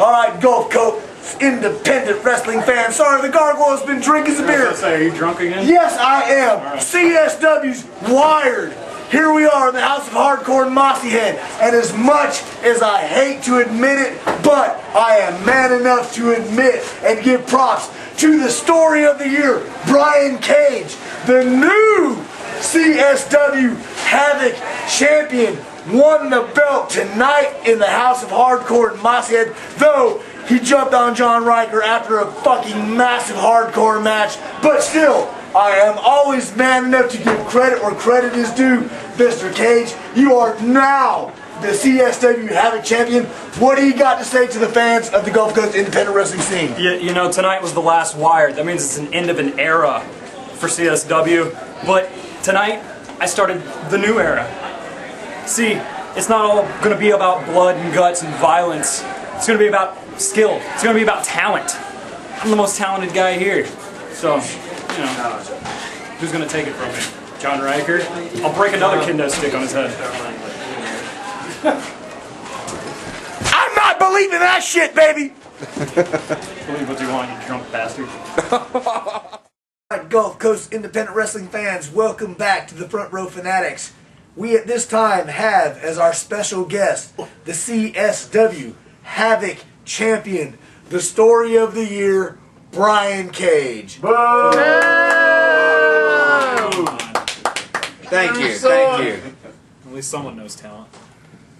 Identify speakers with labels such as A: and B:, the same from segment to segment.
A: All right, Gulf Coast independent wrestling fans. Sorry, the gargoyle's been drinking some beer.
B: Are you drunk again?
A: Yes, I am.
B: Right.
A: CSW's Wired. Here we are in the House of Hardcore in Mossy Head. And as much as I hate to admit it, but I am man enough to admit and give props to the story of the year, Brian Cage, the new CSW Havoc champion, won the belt tonight in the House of Hardcore in Mossy Head, though he jumped on John Riker after a fucking massive hardcore match. But still, I am always man enough to give credit where credit is due. Mr. Cage, you are now the CSW Havoc champion. What do you got to say to the fans of the Gulf Coast independent wrestling scene?
B: You know, tonight was the last Wired. That means it's an end of an era for CSW. But tonight, I started the new era. See, it's not all going to be about blood and guts and violence. It's going to be about skill. It's going to be about talent. I'm the most talented guy here. So, you know, who's going to take it from me? John Riker? I'll break another kendo stick on his head.
A: I'm not believing that shit, baby!
B: Believe what you want, you drunk bastard.
A: Alright, Gulf Coast independent wrestling fans, welcome back to the Front Row Fanatics. We at this time have as our special guest the CSW Havoc champion, the story of the year, Brian Cage.
C: Boom! Thank you, thank you.
B: At least someone knows talent.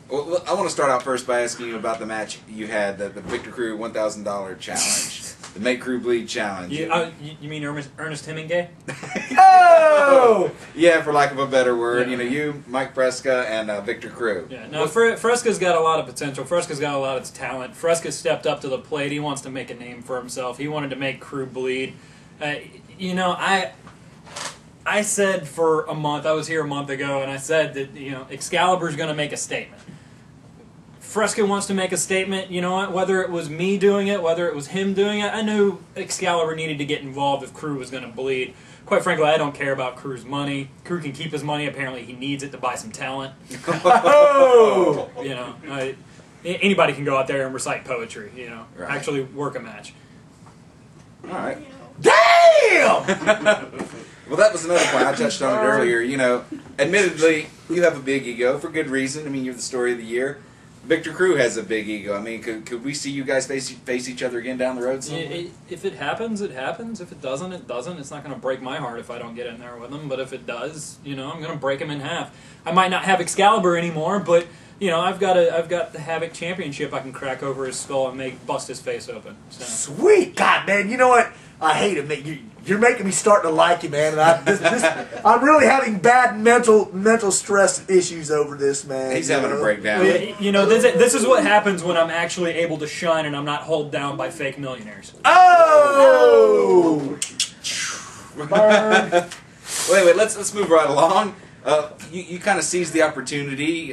C: Well, I want to start out first by asking you about the match you had, the Victor Crew $1,000 challenge, the Make Crew Bleed challenge.
B: You mean Ernest Hemingway?
A: Oh!
C: Yeah, for lack of a better word. Yeah. You know, you, Mike Fresca, and Victor Crew.
B: Yeah, no, Fresca's got a lot of potential. Fresca's got a lot of talent. Fresca stepped up to the plate. He wants to make a name for himself. He wanted to make Crew bleed. You know, I said for a month, I was here a month ago, and I said that, you know, Excalibur's going to make a statement. Fresca wants to make a statement, you know what, whether it was me doing it, whether it was him doing it, I knew Excalibur needed to get involved if Crew was going to bleed. Quite frankly, I don't care about Crew's money. Crew can keep his money. Apparently, he needs it to buy some talent.
A: Oh!
B: You know, anybody can go out there and recite poetry, you know,
C: right.
B: Actually work a match.
C: All right.
A: Damn!
C: Well, that was another point. I touched on it earlier. You know, admittedly, you have a big ego for good reason. I mean, you're the story of the year. Victor Crew has a big ego. I mean, could we see you guys face each other again down the road somewhere?
B: If it happens, it happens. If it doesn't, it doesn't. It's not going to break my heart if I don't get in there with him. But if it does, you know, I'm going to break him in half. I might not have Excalibur anymore, but you know, I've got the Havoc Championship I can crack over his skull and bust his face open. So.
A: Sweet! God, man, you know what? I hate it. You're making me start to like you, man. And I'm really having bad mental stress issues over this, man.
C: He's having a breakdown.
B: Well, you know, this is what happens when I'm actually able to shine and I'm not held down by fake millionaires.
A: Oh!
C: Burn. Wait, let's move right along. You kind of seized the opportunity,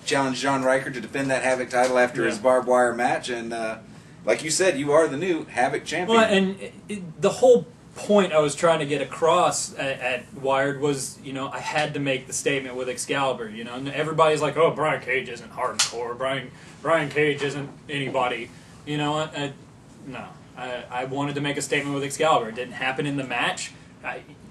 C: challenged John Riker to defend that Havoc title after his barbed wire match, and like you said, you are the new Havoc champion.
B: Well, and the whole point I was trying to get across at Wired was, you know, I had to make the statement with Excalibur. You know, and everybody's like, "Oh, Brian Cage isn't hardcore. Brian Cage isn't anybody." You know what? I wanted to make a statement with Excalibur. It didn't happen in the match.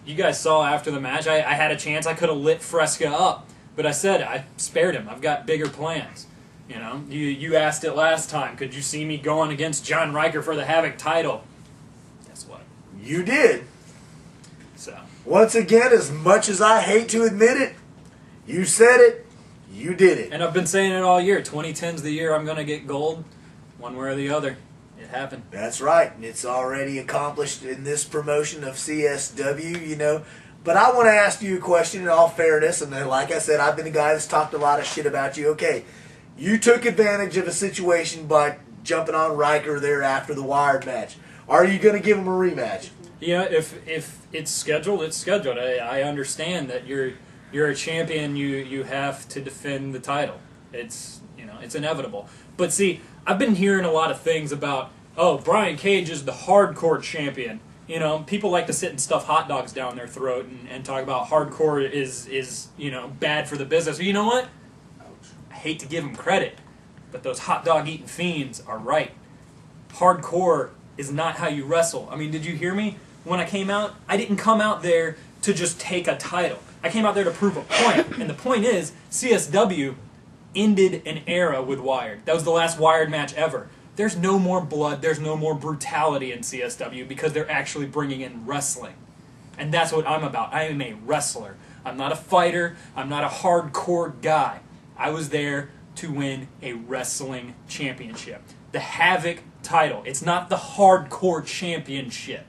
B: You guys saw after the match, I had a chance. I could have lit Fresca up, but I said I spared him. I've got bigger plans. You know, you asked it last time. Could you see me going against John Riker for the Havoc title? Guess what?
A: You did.
B: So
A: once again, as much as I hate to admit it, you said it, you did it.
B: And I've been saying it all year. 2010's the year I'm going to get gold, one way or the other. It happened.
A: That's right. And it's already accomplished in this promotion of CSW, you know. But I want to ask you a question in all fairness. And then, like I said, I've been a guy that's talked a lot of shit about you. Okay. You took advantage of a situation by jumping on Riker there after the Wired match. Are you going to give him a rematch?
B: Yeah, if it's scheduled, it's scheduled. I understand that you're a champion. You have to defend the title. It's, you know, it's inevitable. But see, I've been hearing a lot of things about, oh, Brian Cage is the hardcore champion. You know, people like to sit and stuff hot dogs down their throat and talk about hardcore is you know, bad for the business. You know what? I hate to give him credit, But those hot dog eating fiends are right. Hardcore is not how you wrestle. I mean, did you hear me? When I came out, I didn't come out there to just take a title. I came out there to prove a point. And the point is, CSW ended an era with Wired. That was the last Wired match ever. There's no more blood, there's no more brutality in CSW because they're actually bringing in wrestling. And that's what I'm about. I am a wrestler. I'm not a fighter. I'm not a hardcore guy. I was there to win a wrestling championship. The Havoc title. It's not the hardcore championship.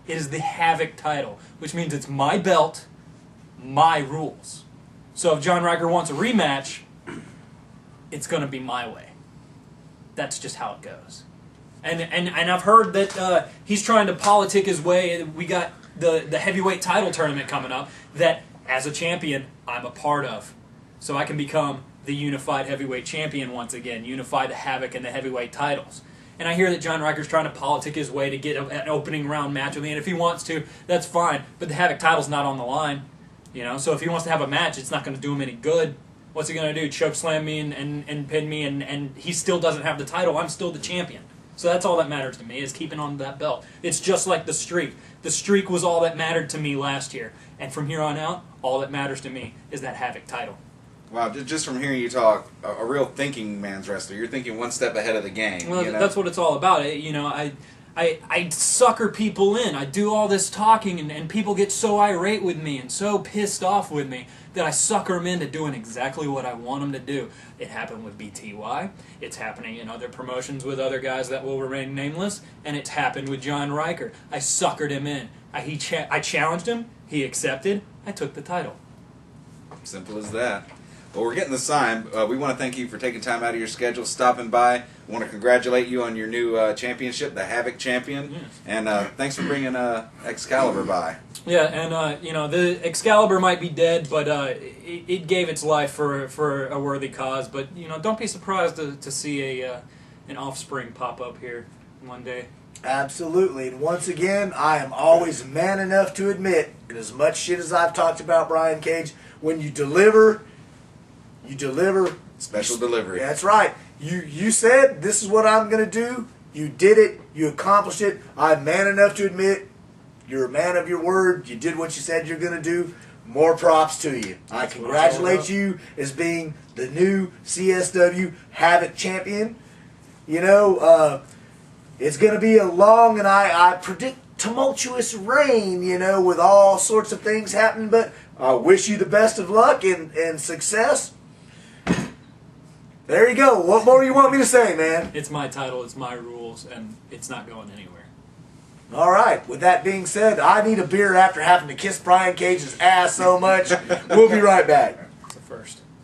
B: It is the Havoc title, which means it's my belt, my rules. So if John Riker wants a rematch, it's going to be my way. That's just how it goes. And I've heard that he's trying to politic his way. We got the heavyweight title tournament coming up that, as a champion, I'm a part of. So I can become the unified heavyweight champion once again, unify the Havoc and the heavyweight titles. And I hear that John Riker's trying to politic his way to get an opening round match with me, and if he wants to, that's fine. But the Havoc title's not on the line, you know. So if he wants to have a match, it's not going to do him any good. What's he going to do? Choke slam me and pin me, and he still doesn't have the title. I'm still the champion. So that's all that matters to me, is keeping on that belt. It's just like the streak. The streak was all that mattered to me last year. And from here on out, all that matters to me is that Havoc title.
C: Wow, just from hearing you talk, a real thinking man's wrestler. You're thinking one step ahead of the game.
B: Well,
C: you know?
B: That's what it's all about. You know, I sucker people in. I do all this talking, and people get so irate with me and so pissed off with me that I sucker them into doing exactly what I want them to do. It happened with BTY. It's happening in other promotions with other guys that will remain nameless, and it's happened with John Riker. I suckered him in. I challenged him. He accepted. I took the title.
C: Simple as that. Well, we're getting the sign. We want to thank you for taking time out of your schedule, stopping by. We want to congratulate you on your new championship, the Havoc champion.
B: Yes.
C: And thanks for bringing Excalibur by.
B: Yeah, and you know, the Excalibur might be dead, but it gave its life for a worthy cause. But you know, don't be surprised to see an offspring pop up here one day.
A: Absolutely. And once again, I am always man enough to admit, and as much shit as I've talked about Brian Cage, when you deliver, you deliver.
C: Special delivery.
A: That's right. You said, this is what I'm going to do. You did it. You accomplished it. I'm man enough to admit, you're a man of your word. You did what you said you're going to do. More props to you. I congratulate you as being the new CSW Havoc champion. You know, it's going to be a long, and I predict tumultuous reign, you know, with all sorts of things happening, but I wish you the best of luck and success. There you go. What more do you want me to say, man?
B: It's my title, it's my rules, and it's not going anywhere.
A: All right. With that being said, I need a beer after having to kiss Brian Cage's ass so much. We'll be right back.
B: It's a first.